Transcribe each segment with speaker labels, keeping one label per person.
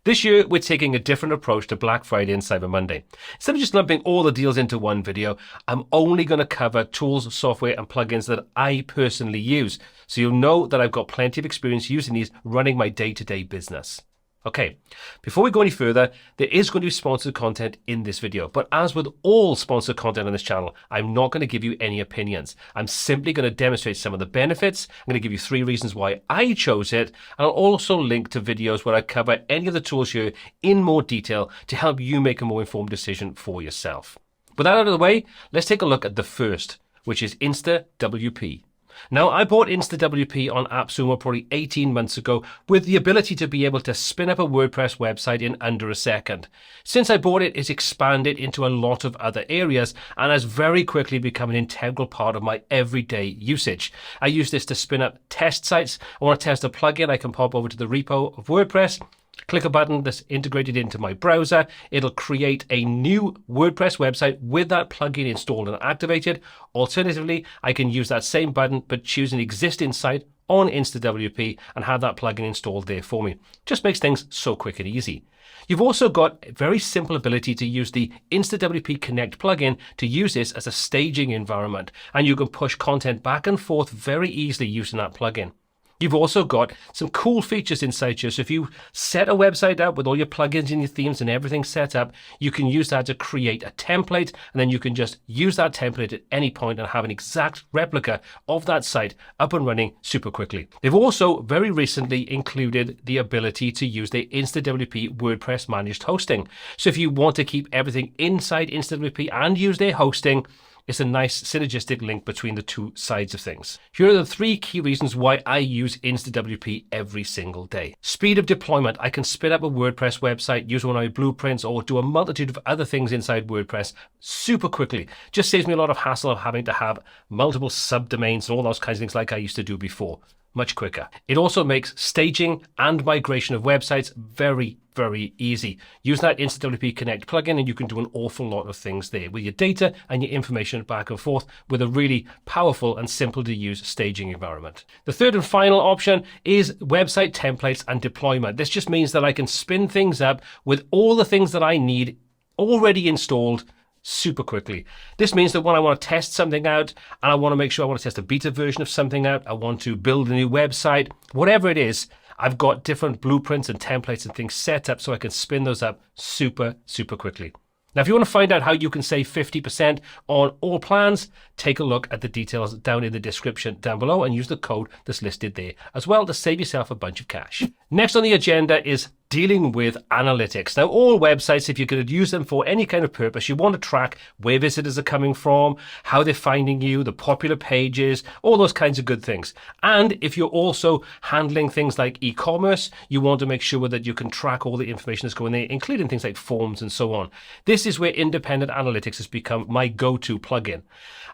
Speaker 1: This year, we're taking a different approach to Black Friday and Cyber Monday. Instead of just lumping all the deals into one video, I'm only going to cover tools, software, and plugins that I personally use. So you'll know that I've got plenty of experience using these running my day-to-day business. Okay, before we go any further, there is going to be sponsored content in this video, but as with all sponsored content on this channel, I'm not going to give you any opinions. I'm simply going to demonstrate some of the benefits. I'm going to give you 3 reasons why I chose it, and I'll also link to videos where I cover any of the tools here in more detail to help you make a more informed decision for yourself. With that out of the way, let's take a look at the first, which is InstaWP. Now, I bought InstaWP on AppSumo probably 18 months ago with the ability to be able to spin up a WordPress website in under a second. Since I bought it, it's expanded into a lot of other areas and has very quickly become an integral part of my everyday usage. I use this to spin up test sites. I want to test a plugin, I can pop over to the repo of WordPress, click a button that's integrated into my browser. It'll create a new WordPress website with that plugin installed and activated. Alternatively, I can use that same button but choose an existing site on InstaWP and have that plugin installed there for me. Just makes things so quick and easy. You've also got a very simple ability to use the InstaWP Connect plugin to use this as a staging environment, and you can push content back and forth very easily using that plugin. You've also got some cool features inside here. So if you set a website up with all your plugins and your themes and everything set up, you can use that to create a template, and then you can just use that template at any point and have an exact replica of that site up and running super quickly. They've also very recently included the ability to use the InstaWP WordPress managed hosting. So if you want to keep everything inside InstaWP and use their hosting, it's a nice synergistic link between the two sides of things. Here are the 3 key reasons why I use InstaWP every single day. Speed of deployment. I can spin up a WordPress website, use one of my blueprints, or do a multitude of other things inside WordPress super quickly. Just saves me a lot of hassle of having to have multiple subdomains and all those kinds of things like I used to do before. Much quicker. It also makes staging and migration of websites very, very easy. Use that InstaWP Connect plugin and you can do an awful lot of things there with your data and your information back and forth with a really powerful and simple to use staging environment. The third and final option is website templates and deployment. This just means that I can spin things up with all the things that I need already installed super quickly. This means that when I want to test something out and I want to make sure I want to test a beta version of something out, I want to build a new website, whatever it is, I've got different blueprints and templates and things set up so I can spin those up super, super quickly. Now, if you want to find out how you can save 50% on all plans, take a look at the details down in the description down below and use the code that's listed there as well to save yourself a bunch of cash. Next on the agenda is dealing with analytics. Now, all websites, if you're going to use them for any kind of purpose, you want to track where visitors are coming from, how they're finding you, the popular pages, all those kinds of good things. And if you're also handling things like e-commerce, you want to make sure that you can track all the information that's going there, including things like forms and so on. This is where independent analytics has become my go-to plugin.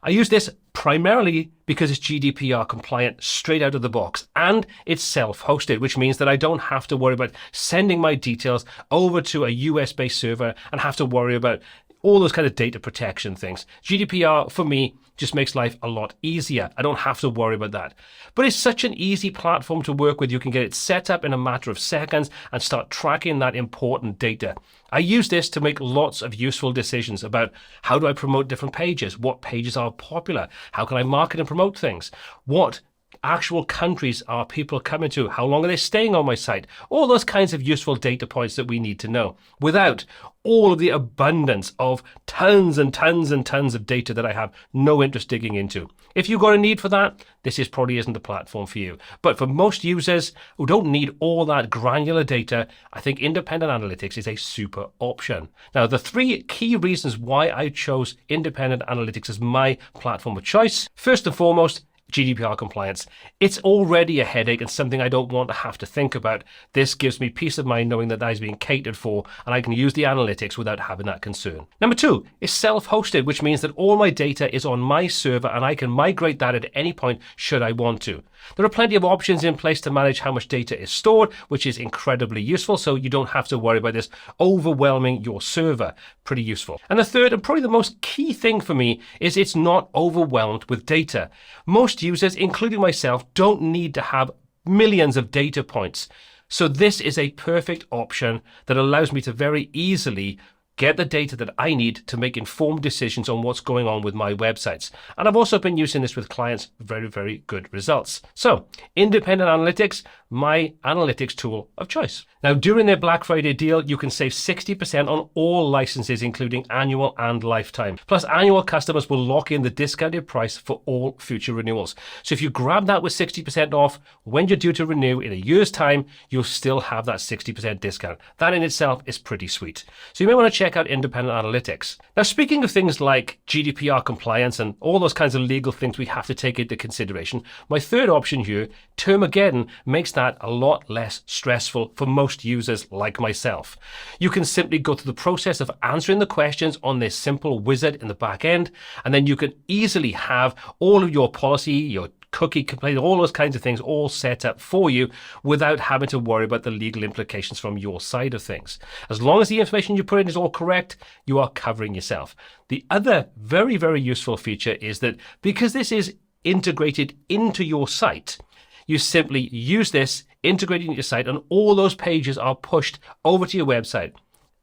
Speaker 1: I use this primarily because it's GDPR compliant straight out of the box, and it's self-hosted, which means that I don't have to worry about sending my details over to a US-based server and have to worry about all those kind of data protection things. GDPR, for me, just makes life a lot easier. I don't have to worry about that. But it's such an easy platform to work with. You can get it set up in a matter of seconds and start tracking that important data. I use this to make lots of useful decisions about how do I promote different pages, what pages are popular, how can I market and promote things, what actual countries are people coming to, how long are they staying on my site, all those kinds of useful data points that we need to know without all of the abundance of tons and tons and tons of data that I have no interest digging into. If you've got a need for that, this probably isn't the platform for you. But for most users who don't need all that granular data, I think independent analytics is a super option. Now, the 3 key reasons why I chose independent analytics as my platform of choice. First and foremost, GDPR compliance. It's already a headache and something I don't want to have to think about. This gives me peace of mind knowing that is being catered for and I can use the analytics without having that concern. Number 2 is self-hosted, which means that all my data is on my server and I can migrate that at any point should I want to. There are plenty of options in place to manage how much data is stored, which is incredibly useful, so you don't have to worry about this overwhelming your server. Pretty useful. And the third, and probably the most key thing for me, is it's not overwhelmed with data. Most users, including myself, don't need to have millions of data points. So this is a perfect option that allows me to very easily get the data that I need to make informed decisions on what's going on with my websites. And I've also been using this with clients, very, very good results. So Independent Analytics, my analytics tool of choice. Now, during their Black Friday deal, you can save 60% on all licenses, including annual and lifetime. Plus, annual customers will lock in the discounted price for all future renewals. So if you grab that with 60% off, when you're due to renew in a year's time, you'll still have that 60% discount. That in itself is pretty sweet. So you may want to check out Independent Analytics. Now, speaking of things like GDPR compliance and all those kinds of legal things we have to take into consideration, my third option here, Termageddon, makes that a lot less stressful for most users like myself. You can simply go through the process of answering the questions on this simple wizard in the back end, and then you can easily have all of your policy, your cookie complaint, all those kinds of things all set up for you without having to worry about the legal implications from your side of things. As long as the information you put in is all correct, you are covering yourself. The other very, very useful feature is that because this is integrated into your site, you simply use this, integrate it into your site, and all those pages are pushed over to your website.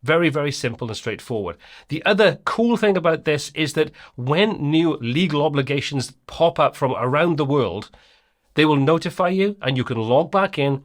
Speaker 1: Very, very simple and straightforward. The other cool thing about this is that when new legal obligations pop up from around the world, they will notify you and you can log back in,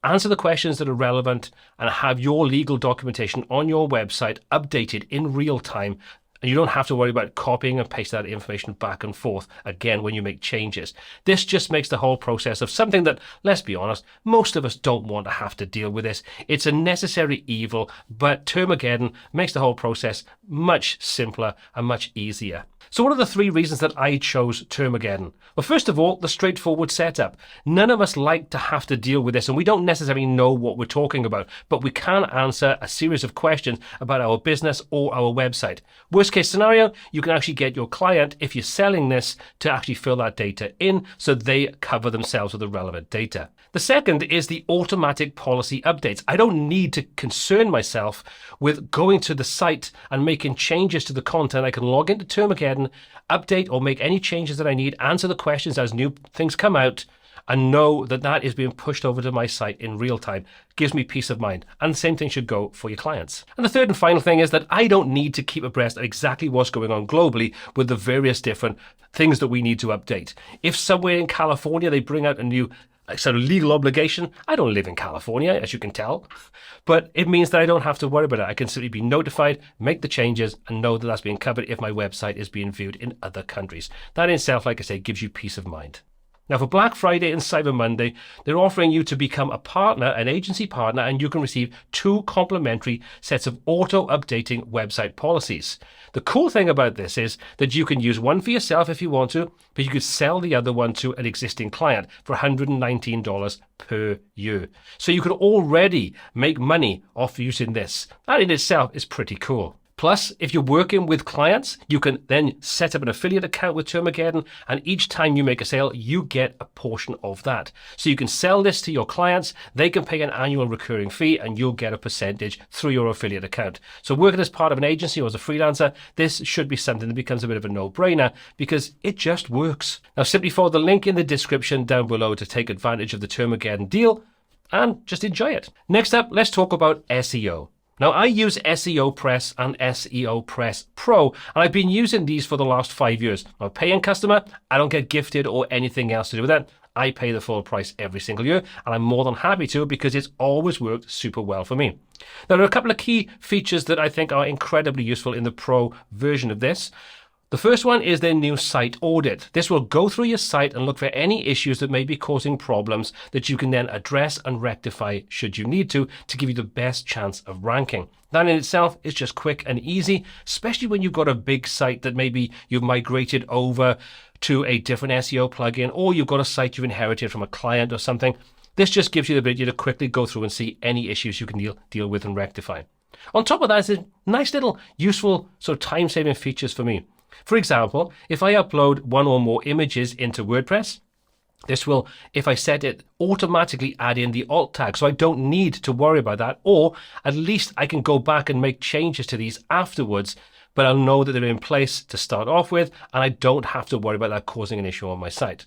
Speaker 1: answer the questions that are relevant, and have your legal documentation on your website updated in real time. And you don't have to worry about copying and pasting that information back and forth again when you make changes. This just makes the whole process of something that, let's be honest, most of us don't want to have to deal with this. It's a necessary evil, but Termageddon makes the whole process much simpler and much easier. So what are the three reasons that I chose Termageddon? Well, first of all, the straightforward setup. None of us like to have to deal with this, and we don't necessarily know what we're talking about, but we can answer a series of questions about our business or our website. Worst case scenario, you can actually get your client, if you're selling this, to actually fill that data in so they cover themselves with the relevant data. The second is the automatic policy updates. I don't need to concern myself with going to the site and making changes to the content. I can log into Termageddon, update or make any changes that I need, answer the questions as new things come out, and know that that is being pushed over to my site in real time. Gives me peace of mind. And the same thing should go for your clients. And the third and final thing is that I don't need to keep abreast of exactly what's going on globally with the various different things that we need to update. If somewhere in California they bring out a new sort of legal obligation, I don't live in California, as you can tell, but it means that I don't have to worry about it. I can simply be notified, make the changes, and know that that's being covered if my website is being viewed in other countries. That in itself, like I say, gives you peace of mind. Now, for Black Friday and Cyber Monday, they're offering you to become a partner, an agency partner, and you can receive 2 complimentary sets of auto-updating website policies. The cool thing about this is that you can use one for yourself if you want to, but you could sell the other one to an existing client for $119 per year. So you could already make money off using this. That in itself is pretty cool. Plus, if you're working with clients, you can then set up an affiliate account with Termageddon, and each time you make a sale, you get a portion of that. So you can sell this to your clients, they can pay an annual recurring fee, and you'll get a percentage through your affiliate account. So working as part of an agency or as a freelancer, this should be something that becomes a bit of a no-brainer because it just works. Now, simply follow the link in the description down below to take advantage of the Termageddon deal and just enjoy it. Next up, let's talk about SEO. Now, I use SEOPress and SEOPress Pro, and I've been using these for the last 5 years. I'm a paying customer. I don't get gifted or anything else to do with that. I pay the full price every single year, and I'm more than happy to because it's always worked super well for me. Now, there are a couple of key features that I think are incredibly useful in the Pro version of this. The first one is their new site audit. This will go through your site and look for any issues that may be causing problems that you can then address and rectify should you need to give you the best chance of ranking. That in itself is just quick and easy, especially when you've got a big site that maybe you've migrated over to a different SEO plugin, or you've got a site you've inherited from a client or something. This just gives you the ability to quickly go through and see any issues you can deal with and rectify. On top of that, is a nice little useful sort of time-saving features for me. For example, if I upload one or more images into WordPress, this will, if I set it, automatically add in the alt tag, so I don't need to worry about that, or at least I can go back and make changes to these afterwards, but I'll know that they're in place to start off with, and I don't have to worry about that causing an issue on my site.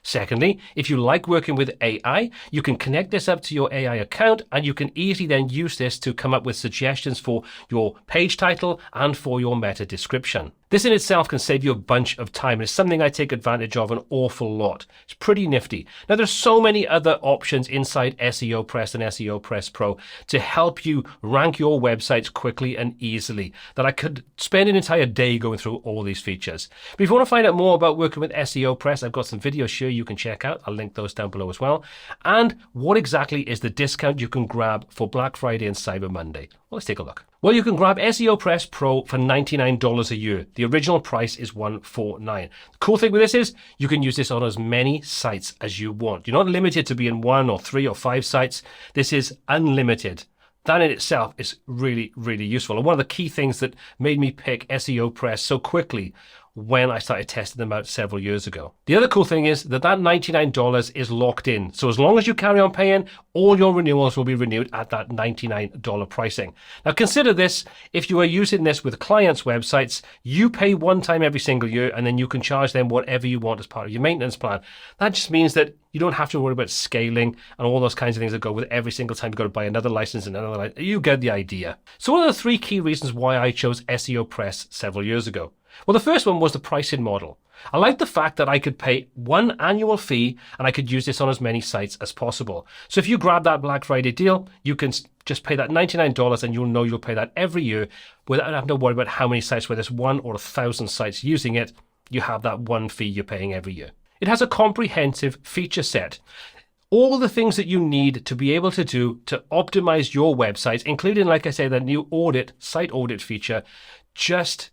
Speaker 1: Secondly, if you like working with AI, you can connect this up to your AI account and you can easily then use this to come up with suggestions for your page title and for your meta description. This in itself can save you a bunch of time. It's something I take advantage of an awful lot. It's pretty nifty. Now, there's so many other options inside SEOPress and SEOPress Pro to help you rank your websites quickly and easily that I could spend an entire day going through all these features. But if you want to find out more about working with SEOPress, I've got some videos here you can check out. I'll link those down below as well. And what exactly is the discount you can grab for Black Friday and Cyber Monday? Well, let's take a look. Well, you can grab SEOPress Pro for $99 a year. The original price is $149. The cool thing with this is you can use this on as many sites as you want. You're not limited to being 1 or 3 or 5 sites. This is unlimited. That in itself is really, really useful. And one of the key things that made me pick SEOPress so quickly when I started testing them out several years ago. The other cool thing is that $99 is locked in. So as long as you carry on paying, all your renewals will be renewed at that $99 pricing. Now consider this, if you are using this with clients' websites, you pay one time every single year and then you can charge them whatever you want as part of your maintenance plan. That just means that you don't have to worry about scaling and all those kinds of things that go with every single time you've got to buy another license and another license. You get the idea. So what are the 3 key reasons why I chose SEOPress several years ago? Well, the first one was the pricing model. I liked the fact that I could pay one annual fee and I could use this on as many sites as possible. So if you grab that Black Friday deal, you can just pay that $99 and you'll know you'll pay that every year without having to worry about how many sites, whether it's 1 or 1,000 sites using it, you have that one fee you're paying every year. It has a comprehensive feature set. All the things that you need to be able to do to optimize your website, including, like I say, the new site audit feature, just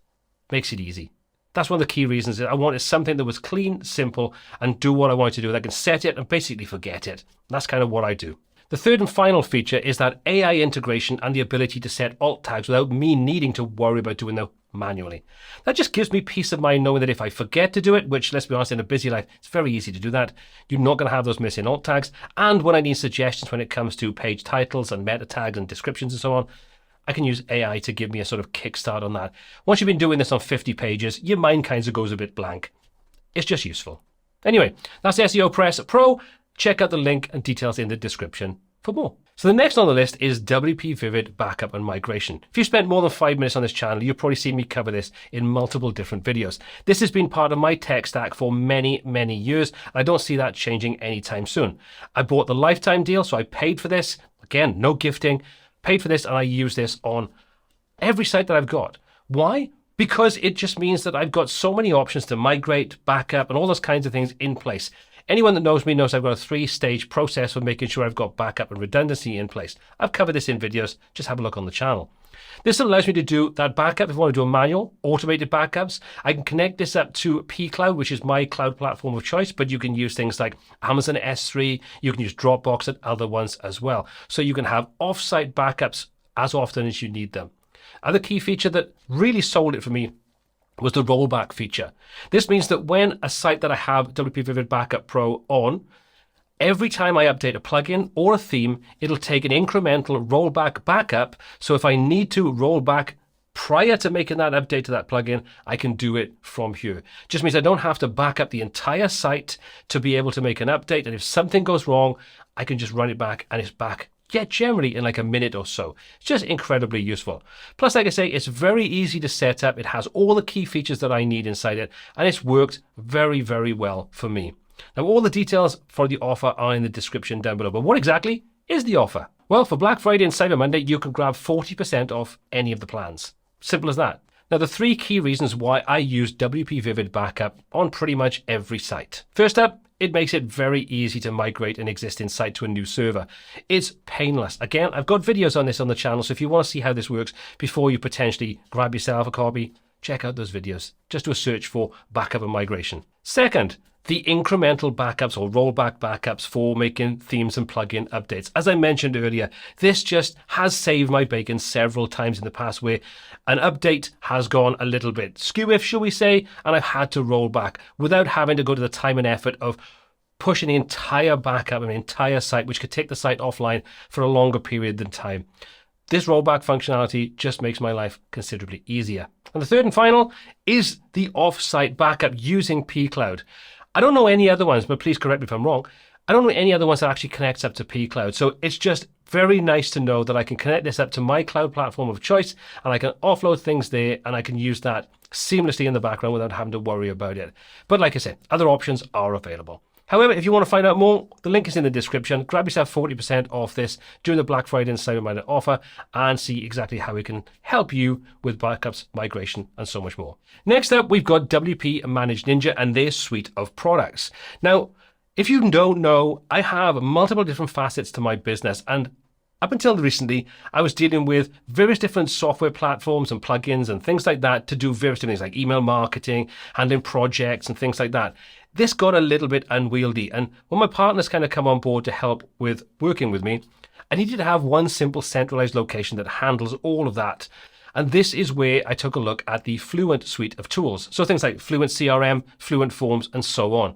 Speaker 1: makes it easy. That's one of the key reasons. I wanted something that was clean, simple, and do what I wanted to do. I can set it and basically forget it. That's kind of what I do. The third and final feature is that AI integration and the ability to set alt tags without me needing to worry about doing them manually. That just gives me peace of mind knowing that if I forget to do it, which let's be honest, in a busy life, it's very easy to do that, you're not going to have those missing alt tags. And when I need suggestions when it comes to page titles and meta tags and descriptions and so on, I can use AI to give me a sort of kickstart on that. Once you've been doing this on 50 pages, your mind kind of goes a bit blank. It's just useful. Anyway, that's SEOPress Pro. Check out the link and details in the description for more. So the next on the list is WPVivid backup and migration. If you spent more than 5 minutes on this channel, you've probably seen me cover this in multiple different videos. This has been part of my tech stack for many, many years. I don't see that changing anytime soon. I bought the lifetime deal, so I paid for this. Again, no gifting. Paid for this and I use this on every site that I've got. Why? Because it just means that I've got so many options to migrate, backup, and all those kinds of things in place. Anyone that knows me knows I've got a 3-stage process for making sure I've got backup and redundancy in place. I've covered this in videos. Just have a look on the channel. This allows me to do that backup. If I want to do a manual, automated backups, I can connect this up to pCloud, which is my cloud platform of choice, but you can use things like Amazon S3, you can use Dropbox and other ones as well. So you can have offsite backups as often as you need them. Other key feature that really sold it for me was the rollback feature. This means that when a site that I have WPVivid Backup Pro on, every time I update a plugin or a theme, it'll take an incremental rollback backup. So if I need to roll back prior to making that update to that plugin, I can do it from here. Just means I don't have to back up the entire site to be able to make an update. And if something goes wrong, I can just run it back and it's back. Yeah, generally in like a minute or so. It's just incredibly useful. Plus, like I say, it's very easy to set up. It has all the key features that I need inside it, and it's worked very, very well for me. Now, all the details for the offer are in the description down below. But what exactly is the offer? Well, for Black Friday and Cyber Monday, you can grab 40% off any of the plans. Simple as that. Now, the 3 key reasons why I use WPVivid Backup on pretty much every site. First up, it makes it very easy to migrate an existing site to a new server. It's painless. Again, I've got videos on this on the channel, so if you want to see how this works before you potentially grab yourself a copy, check out those videos. Just do a search for backup and migration. Second, the incremental backups or rollback backups for making themes and plugin updates. As I mentioned earlier, this just has saved my bacon several times in the past where an update has gone a little bit skew-if, shall we say, and I've had to roll back without having to go to the time and effort of pushing the entire backup and the entire site, which could take the site offline for a longer period than time. This rollback functionality just makes my life considerably easier. And the third and final is the off-site backup using pCloud. I don't know any other ones, but please correct me if I'm wrong. I don't know any other ones that actually connects up to pCloud. So it's just very nice to know that I can connect this up to my cloud platform of choice, and I can offload things there, and I can use that seamlessly in the background without having to worry about it. But like I said, other options are available. However, if you want to find out more, the link is in the description. Grab yourself 40% off this during the Black Friday and Cyber Monday offer and see exactly how we can help you with backups, migration, and so much more. Next up, we've got WPManageNinja and their suite of products. Now, if you don't know, I have multiple different facets to my business, and up until recently, I was dealing with various different software platforms and plugins and things like that to do various different things like email marketing, handling projects and things like that. This got a little bit unwieldy, and when my partners kind of come on board to help with working with me, I needed to have one simple centralized location that handles all of that. And this is where I took a look at the Fluent suite of tools. So things like Fluent CRM, Fluent Forms, and so on.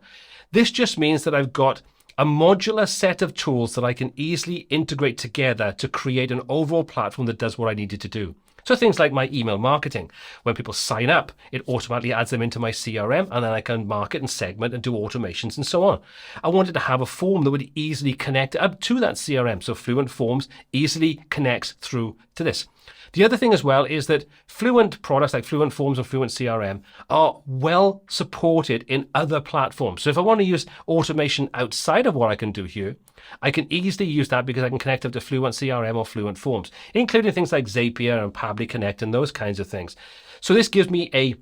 Speaker 1: This just means that I've got a modular set of tools that I can easily integrate together to create an overall platform that does what I needed to do. So things like my email marketing. When people sign up, it automatically adds them into my CRM, and then I can market and segment and do automations and so on. I wanted to have a form that would easily connect up to that CRM. So Fluent Forms easily connects through to this. The other thing as well is that Fluent products like Fluent Forms and Fluent CRM are well supported in other platforms. So if I want to use automation outside of what I can do here, I can easily use that because I can connect up to Fluent CRM or Fluent Forms, including things like Zapier and Pabbly Connect and those kinds of things. So this gives me a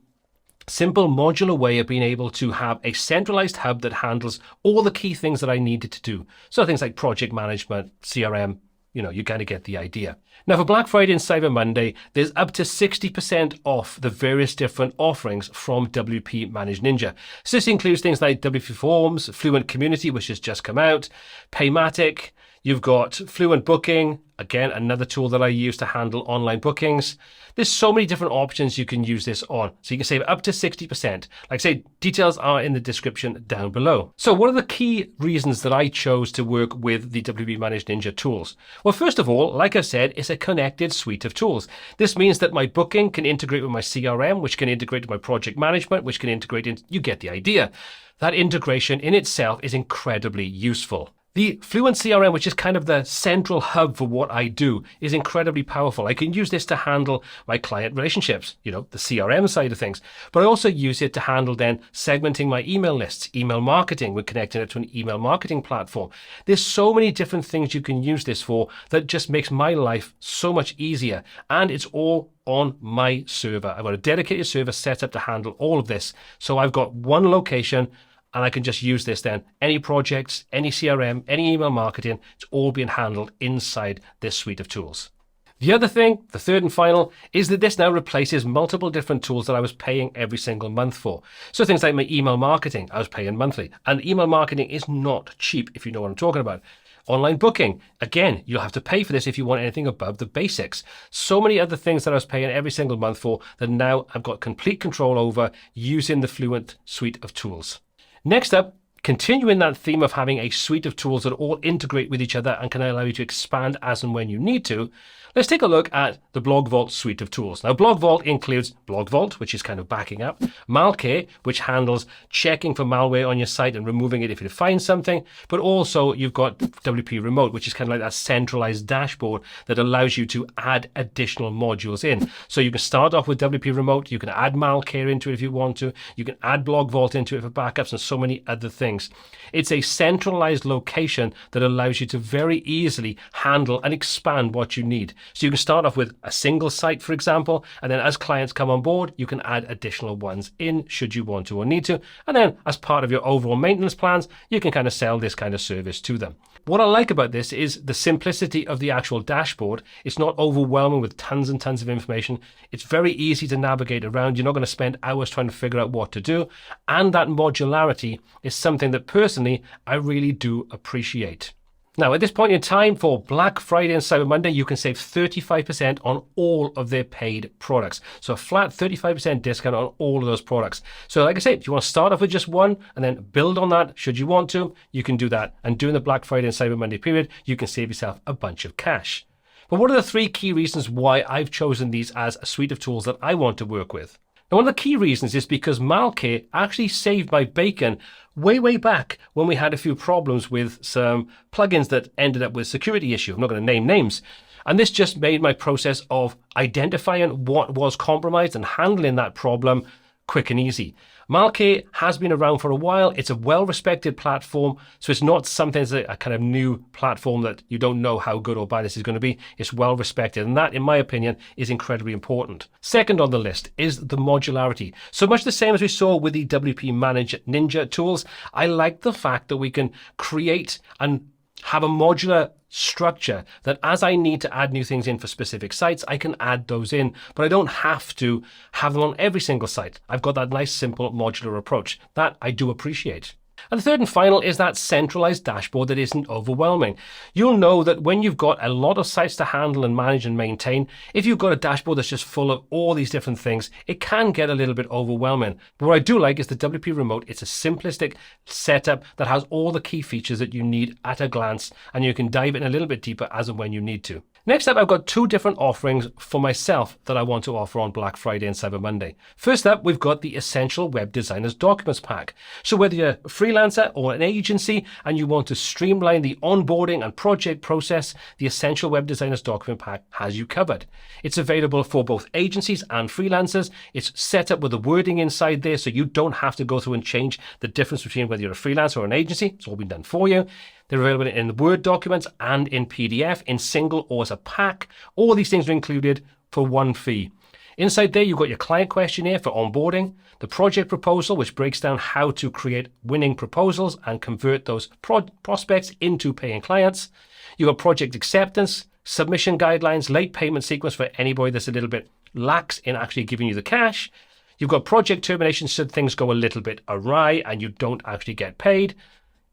Speaker 1: simple modular way of being able to have a centralized hub that handles all the key things that I needed to do. So things like project management, CRM, you kind of get the idea. Now for Black Friday and Cyber Monday, there's up to 60% off the various different offerings from WPManageNinja. So this includes things like WP Forms, Fluent Community, which has just come out, Paymatic, you've got Fluent Booking, again, another tool that I use to handle online bookings. There's so many different options you can use this on. So you can save up to 60%. Like I say, details are in the description down below. So what are the key reasons that I chose to work with the WPManageNinja tools? Well, first of all, like I said, it's a connected suite of tools. This means that my booking can integrate with my CRM, which can integrate with my project management, which can integrate in, you get the idea. That integration in itself is incredibly useful. The Fluent CRM, which is kind of the central hub for what I do, is incredibly powerful. I can use this to handle my client relationships, the CRM side of things, but I also use it to handle then segmenting my email lists, email marketing, we're connecting it to an email marketing platform. There's so many different things you can use this for that just makes my life so much easier, and it's all on my server. I've got a dedicated server set up to handle all of this. So I've got one location, and I can just use this then. Any projects, any CRM, any email marketing, it's all being handled inside this suite of tools. The other thing, the third and final, is that this now replaces multiple different tools that I was paying every single month for. So things like my email marketing, I was paying monthly. And email marketing is not cheap, if you know what I'm talking about. Online booking, again, you'll have to pay for this if you want anything above the basics. So many other things that I was paying every single month for that now I've got complete control over using the Fluent suite of tools. Next up, continuing that theme of having a suite of tools that all integrate with each other and can allow you to expand as and when you need to, let's take a look at the BlogVault suite of tools. Now, BlogVault includes BlogVault, which is kind of backing up, Malcare, which handles checking for malware on your site and removing it if you find something, but also you've got WP Remote, which is kind of like that centralized dashboard that allows you to add additional modules in. So you can start off with WP Remote, you can add Malcare into it if you want to, you can add BlogVault into it for backups and so many other things. It's a centralized location that allows you to very easily handle and expand what you need. So you can start off with a single site, for example, and then as clients come on board, you can add additional ones in should you want to or need to. And then as part of your overall maintenance plans, you can kind of sell this kind of service to them. What I like about this is the simplicity of the actual dashboard. It's not overwhelming with tons and tons of information. It's very easy to navigate around. You're not going to spend hours trying to figure out what to do. And that modularity is something that personally I really do appreciate. Now, at this point in time for Black Friday and Cyber Monday, you can save 35% on all of their paid products. So a flat 35% discount on all of those products. So like I said, if you want to start off with just one and then build on that, should you want to, you can do that. And during the Black Friday and Cyber Monday period, you can save yourself a bunch of cash. But what are the three key reasons why I've chosen these as a suite of tools that I want to work with? Now, one of the key reasons is because Malkey actually saved my bacon way back when we had a few problems with some plugins that ended up with security issue. I'm not going to name names. And this just made my process of identifying what was compromised and handling that problem quick and easy. Malkey has been around for a while. It's a well-respected platform, so it's not something that's a kind of new platform that you don't know how good or bad this is going to be. It's well-respected, and that, in my opinion, is incredibly important. Second on the list is the modularity. So much the same as we saw with the WPManageNinja Tools, I like the fact that we can create and have a modular structure that as I need to add new things in for specific sites, I can add those in, but I don't have to have them on every single site. I've got that nice, simple modular approach that I do appreciate. And the third and final is that centralized dashboard that isn't overwhelming. You'll know that when you've got a lot of sites to handle and manage and maintain, if you've got a dashboard that's just full of all these different things, it can get a little bit overwhelming. But what I do like is the WP Remote. It's a simplistic setup that has all the key features that you need at a glance, and you can dive in a little bit deeper as and when you need to. Next up, I've got two different offerings for myself that I want to offer on Black Friday and Cyber Monday. First up, we've got the Essential Web Designers Documents Pack. So whether you're a freelancer or an agency and you want to streamline the onboarding and project process, the Essential Web Designers Document Pack has you covered. It's available for both agencies and freelancers. It's set up with the wording inside there so you don't have to go through and change the difference between whether you're a freelancer or an agency. It's all been done for you. They're available in Word documents and in PDF, in single or as a pack. All these things are included for one fee. Inside there, you've got your client questionnaire for onboarding, the project proposal, which breaks down how to create winning proposals and convert those prospects into paying clients. You've got project acceptance, submission guidelines, late payment sequence for anybody that's a little bit lax in actually giving you the cash. You've got project termination should things go a little bit awry and you don't actually get paid.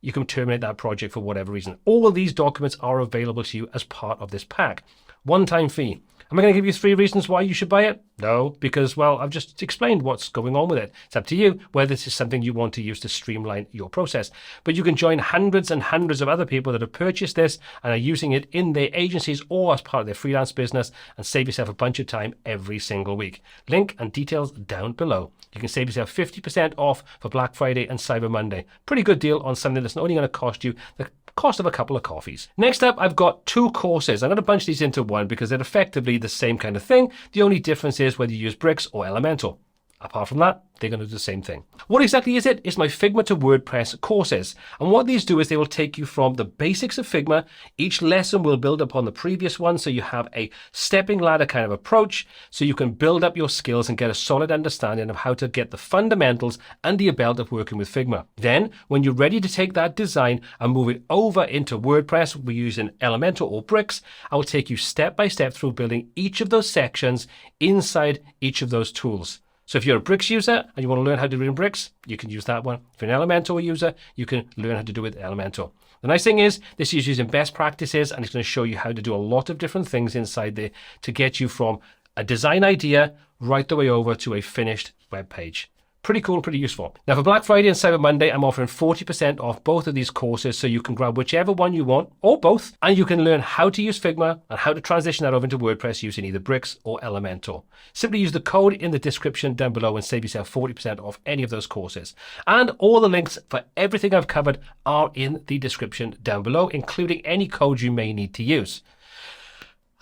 Speaker 1: You can terminate that project for whatever reason. All of these documents are available to you as part of this pack. One-time fee. Am I going to give you 3 reasons why you should buy it? No, because, well, I've just explained what's going on with it. It's up to you whether this is something you want to use to streamline your process. But you can join hundreds and hundreds of other people that have purchased this and are using it in their agencies or as part of their freelance business and save yourself a bunch of time every single week. Link and details down below. You can save yourself 50% off for Black Friday and Cyber Monday. Pretty good deal on something that's only going to cost you the cost of a couple of coffees. Next up, I've got 2 courses. I'm going to bunch these into one because they're effectively the same kind of thing. The only difference is whether you use Bricks or Elementor. Apart from that, they're going to do the same thing. What exactly is it? It's my Figma to WordPress courses. And what these do is they will take you from the basics of Figma. Each lesson will build upon the previous one, so you have a stepping ladder kind of approach, so you can build up your skills and get a solid understanding of how to get the fundamentals under your belt of working with Figma. Then, when you're ready to take that design and move it over into WordPress, we're using Elementor or Bricks. I will take you step by step through building each of those sections inside each of those tools. So if you're a Bricks user and you want to learn how to do it in Bricks, you can use that one. If you're an Elementor user, you can learn how to do it with Elementor. The nice thing is this is using best practices and it's going to show you how to do a lot of different things inside there to get you from a design idea right the way over to a finished web page. Pretty cool and pretty useful. Now for Black Friday and Cyber Monday, I'm offering 40% off both of these courses, so you can grab whichever one you want, or both, and you can learn how to use Figma and how to transition that over into WordPress using either Bricks or Elementor. Simply use the code in the description down below and save yourself 40% off any of those courses. And all the links for everything I've covered are in the description down below, including any codes you may need to use.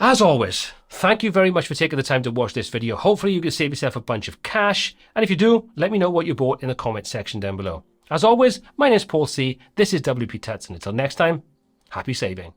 Speaker 1: As always, thank you very much for taking the time to watch this video. Hopefully you can save yourself a bunch of cash. And if you do, let me know what you bought in the comment section down below. As always, my name is Paul C. This is WPTuts, and until next time, happy saving.